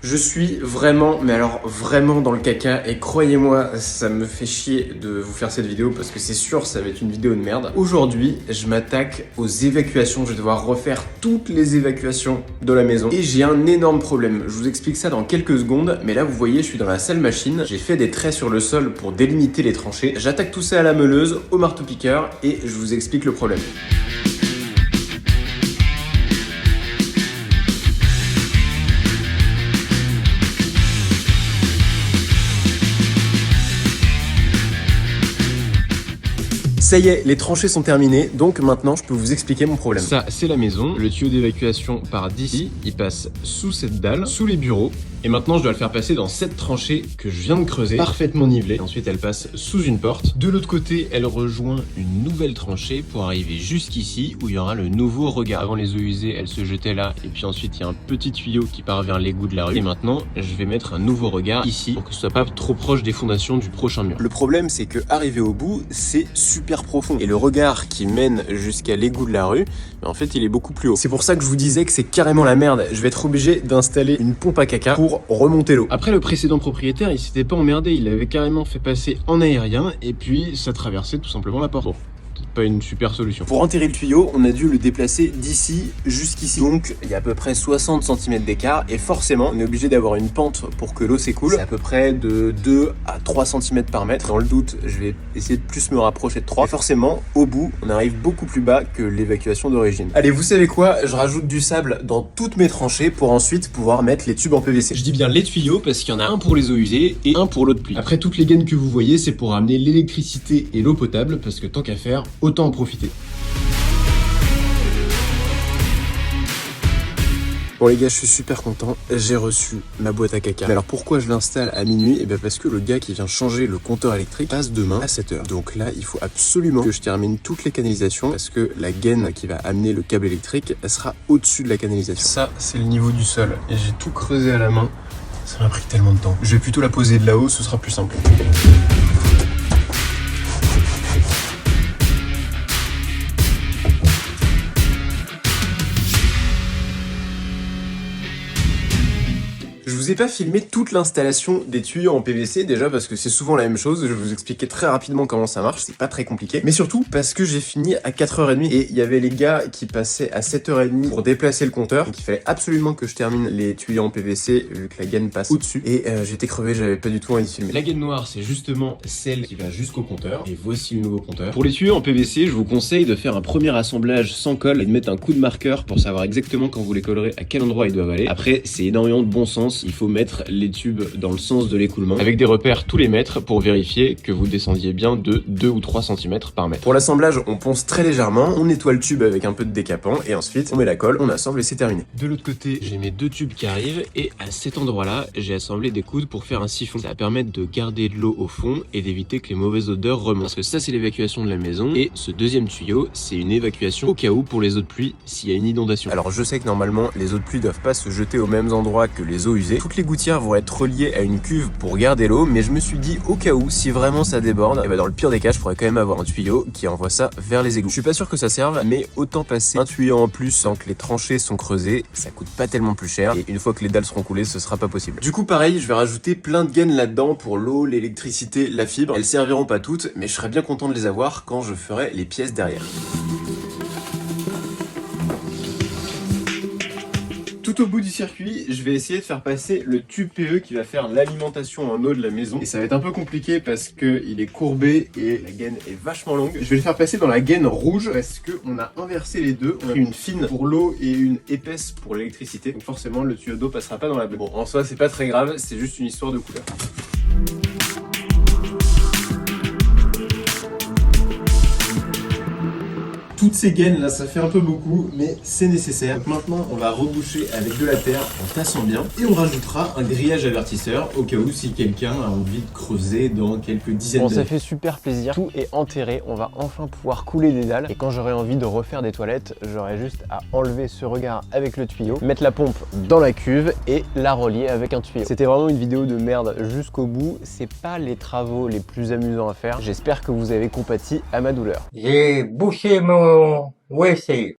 Je suis vraiment, mais alors vraiment dans le caca et croyez-moi, ça me fait chier de vous faire cette vidéo parce que c'est sûr ça va être une vidéo de merde. Aujourd'hui, je m'attaque aux évacuations, je vais devoir refaire toutes les évacuations de la maison et j'ai un énorme problème. Je vous explique ça dans quelques secondes, mais là vous voyez, je suis dans la salle machine, j'ai fait des traits sur le sol pour délimiter les tranchées. J'attaque tout ça à la meuleuse, au marteau-piqueur et je vous explique le problème. Ça y est, les tranchées sont terminées, donc maintenant je peux vous expliquer mon problème. Ça, c'est la maison. Le tuyau d'évacuation part d'ici, il passe sous cette dalle, sous les bureaux. Et maintenant, je dois le faire passer dans cette tranchée que je viens de creuser, parfaitement nivelée. Ensuite, elle passe sous une porte. De l'autre côté, elle rejoint une nouvelle tranchée pour arriver jusqu'ici où il y aura le nouveau regard. Avant les eaux usées, elle se jetait là. Et puis ensuite, il y a un petit tuyau qui part vers l'égout de la rue. Et maintenant, je vais mettre un nouveau regard ici pour que ce soit pas trop proche des fondations du prochain mur. Le problème, c'est que arrivé au bout, c'est super profond. Et le regard qui mène jusqu'à l'égout de la rue, en fait, il est beaucoup plus haut. C'est pour ça que je vous disais que c'est carrément la merde. Je vais être obligé d'installer une pompe à caca pour remonter l'eau. Après, le précédent propriétaire, il s'était pas emmerdé. Il l'avait carrément fait passer en aérien et puis ça traversait tout simplement la porte. Bon, peut-être pas une super solution. Pour enterrer le tuyau, on a dû le déplacer d'ici jusqu'ici. Donc, il y a à peu près 60 cm d'écart et forcément, on est obligé d'avoir une pente pour que l'eau s'écoule. C'est à peu près de 2 à 3 cm par mètre. Dans le doute, je vais essayer de plus me rapprocher de 3. Et forcément, au bout, on arrive beaucoup plus bas que l'évacuation d'origine. Allez, vous savez quoi? Je rajoute du sable dans toutes mes tranchées pour ensuite pouvoir mettre les tubes en PVC. Je dis bien les tuyaux parce qu'il y en a un pour les eaux usées et un pour l'eau de pluie. Après, toutes les gaines que vous voyez, c'est pour amener l'électricité et l'eau potable parce que tant qu'à faire, autant en profiter. Bon les gars, je suis super content, j'ai reçu ma boîte à caca. Mais alors pourquoi je l'installe à minuit? Et bien parce que le gars qui vient changer le compteur électrique passe demain à 7 h. Donc là, il faut absolument que je termine toutes les canalisations parce que la gaine qui va amener le câble électrique, elle sera au-dessus de la canalisation. Ça, c'est le niveau du sol et j'ai tout creusé à la main. Ça m'a pris tellement de temps. Je vais plutôt la poser de là-haut, ce sera plus simple. Je vous ai pas filmé toute l'installation des tuyaux en PVC, déjà parce que c'est souvent la même chose, je vais vous expliquer très rapidement comment ça marche, c'est pas très compliqué, mais surtout parce que j'ai fini à 4h30 et il y avait les gars qui passaient à 7h30 pour déplacer le compteur, donc il fallait absolument que je termine les tuyaux en PVC vu que la gaine passe au-dessus et j'étais crevé, j'avais pas du tout envie de filmer. La gaine noire, c'est justement celle qui va jusqu'au compteur et voici le nouveau compteur. Pour les tuyaux en PVC, je vous conseille de faire un premier assemblage sans colle et de mettre un coup de marqueur pour savoir exactement quand vous les collerez à quel endroit ils doivent aller. Après, c'est énormément de bon sens. Il faut mettre les tubes dans le sens de l'écoulement avec des repères tous les mètres pour vérifier que vous descendiez bien de 2 ou 3 cm par mètre. Pour l'assemblage, on ponce très légèrement, on nettoie le tube avec un peu de décapant et ensuite on met la colle, on assemble et c'est terminé. De l'autre côté, j'ai mes deux tubes qui arrivent et à cet endroit-là, j'ai assemblé des coudes pour faire un siphon. Ça va permettre de garder de l'eau au fond et d'éviter que les mauvaises odeurs remontent. Parce que ça, c'est l'évacuation de la maison et ce deuxième tuyau, c'est une évacuation au cas où pour les eaux de pluie s'il y a une inondation. Alors je sais que normalement, les eaux de pluie doivent pas se jeter aux mêmes endroits que les eaux usées. Toutes les gouttières vont être reliées à une cuve pour garder l'eau, mais je me suis dit au cas où, si vraiment ça déborde, et bah dans le pire des cas, je pourrais quand même avoir un tuyau qui envoie ça vers les égouts. Je suis pas sûr que ça serve, mais autant passer un tuyau en plus tant que les tranchées sont creusées, ça coûte pas tellement plus cher, et une fois que les dalles seront coulées, ce sera pas possible. Du coup, pareil, je vais rajouter plein de gaines là-dedans pour l'eau, l'électricité, la fibre. Elles serviront pas toutes, mais je serais bien content de les avoir quand je ferai les pièces derrière. Tout au bout du circuit, je vais essayer de faire passer le tube PE qui va faire l'alimentation en eau de la maison. Et ça va être un peu compliqué parce que il est courbé et la gaine est vachement longue. Je vais le faire passer dans la gaine rouge parce qu'on a inversé les deux. On a une fine pour l'eau et une épaisse pour l'électricité. Donc forcément, le tuyau d'eau passera pas dans la bleue. Bon, en soi, c'est pas très grave, c'est juste une histoire de couleur. Toutes ces gaines là, ça fait un peu beaucoup, mais c'est nécessaire. Donc maintenant, on va reboucher avec de la terre en tassant bien. Et on rajoutera un grillage avertisseur au cas où si quelqu'un a envie de creuser dans quelques dizaines d'années. Bon, ça fait super plaisir. Tout est enterré. On va enfin pouvoir couler des dalles. Et quand j'aurai envie de refaire des toilettes, j'aurai juste à enlever ce regard avec le tuyau, mettre la pompe dans la cuve et la relier avec un tuyau. C'était vraiment une vidéo de merde jusqu'au bout. C'est pas les travaux les plus amusants à faire. J'espère que vous avez compati à ma douleur. J'ai bouché mon WC.